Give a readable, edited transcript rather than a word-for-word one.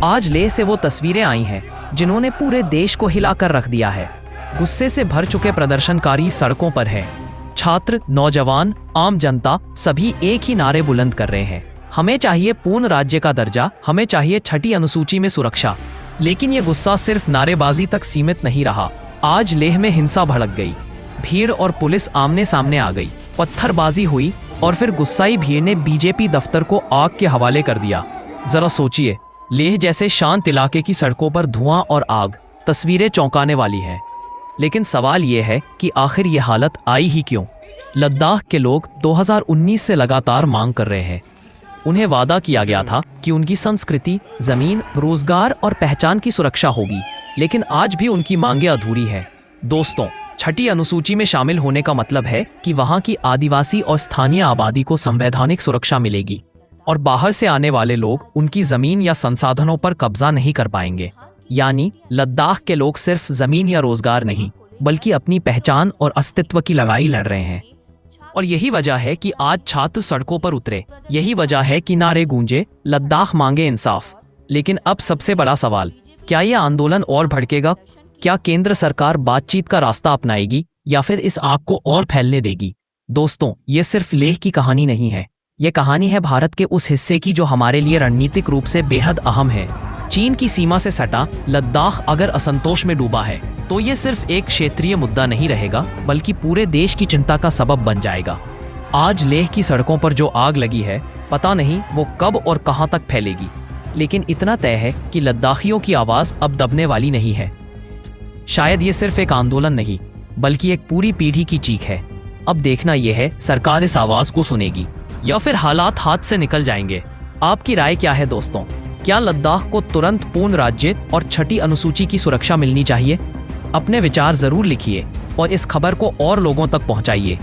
आज लेह से वो तस्वीरें आई हैं जिन्होंने पूरे देश को हिलाकर रख दिया है। गुस्से से भर चुके प्रदर्शनकारी सड़कों पर हैं। छात्र, नौजवान, आम जनता सभी एक ही नारे बुलंद कर रहे हैं। हमें चाहिए पूर्ण राज्य का दर्जा, हमें चाहिए छठी अनुसूची में सुरक्षा। लेकिन ये गुस्सा सिर्फ नारेबाजी तक सीमित नहीं रहा। आज लेह में हिंसा भड़क गई। भीड़ और पुलिस आमने सामने आ गई। पत्थरबाजी हुई और फिर गुस्साई भीड़ ने बीजेपी दफ्तर को आग के हवाले कर दिया। जरा सोचिए, लेह जैसे शांत इलाके की सड़कों पर धुआं और आग, तस्वीरें चौंकाने वाली हैं। लेकिन सवाल ये है कि आखिर ये हालत आई ही क्यों? लद्दाख के लोग 2019 से लगातार मांग कर रहे हैं। उन्हें वादा किया गया था कि उनकी संस्कृति, जमीन, रोजगार और पहचान की सुरक्षा होगी, लेकिन आज भी उनकी मांगें अधूरी हैं। दोस्तों, छठी अनुसूची में शामिल होने का मतलब है कि वहां की आदिवासी और स्थानीय आबादी को संवैधानिक सुरक्षा मिलेगी और बाहर से आने वाले लोग उनकी जमीन या संसाधनों पर कब्जा नहीं कर पाएंगे। यानी लद्दाख के लोग सिर्फ जमीन या रोजगार नहीं, बल्कि अपनी पहचान और अस्तित्व की लड़ाई लड़ रहे हैं। और यही वजह है कि आज छात्र सड़कों पर उतरे। यही वजह है कि नारे गूंजे, लद्दाख मांगे इंसाफ। लेकिन अब सबसे बड़ा सवाल, क्या यह आंदोलन और भड़केगा? क्या केंद्र सरकार बातचीत का रास्ता अपनाएगी या फिर इस आग को और फैलने देगी? दोस्तों, ये सिर्फ लेह की कहानी नहीं है। ये कहानी है भारत के उस हिस्से की जो हमारे लिए रणनीतिक रूप से बेहद अहम है। चीन की सीमा से सटा लद्दाख अगर असंतोष में डूबा है तो ये सिर्फ एक क्षेत्रीय मुद्दा नहीं रहेगा, बल्कि पूरे देश की चिंता का सबब बन जाएगा। आज लेह की सड़कों पर जो आग लगी है, पता नहीं वो कब और कहां तक फैलेगी, लेकिन इतना तय है कि लद्दाखियों की आवाज अब दबने वाली नहीं है। शायद ये सिर्फ एक आंदोलन नहीं, बल्कि एक पूरी पीढ़ी की चीख है। अब देखना यह है, सरकार इस आवाज को सुनेगी या फिर हालात हाथ से निकल जाएंगे। आपकी राय क्या है दोस्तों? क्या लद्दाख को तुरंत पूर्ण राज्य और छठी अनुसूची की सुरक्षा मिलनी चाहिए? अपने विचार जरूर लिखिए और इस खबर को और लोगों तक पहुंचाइए।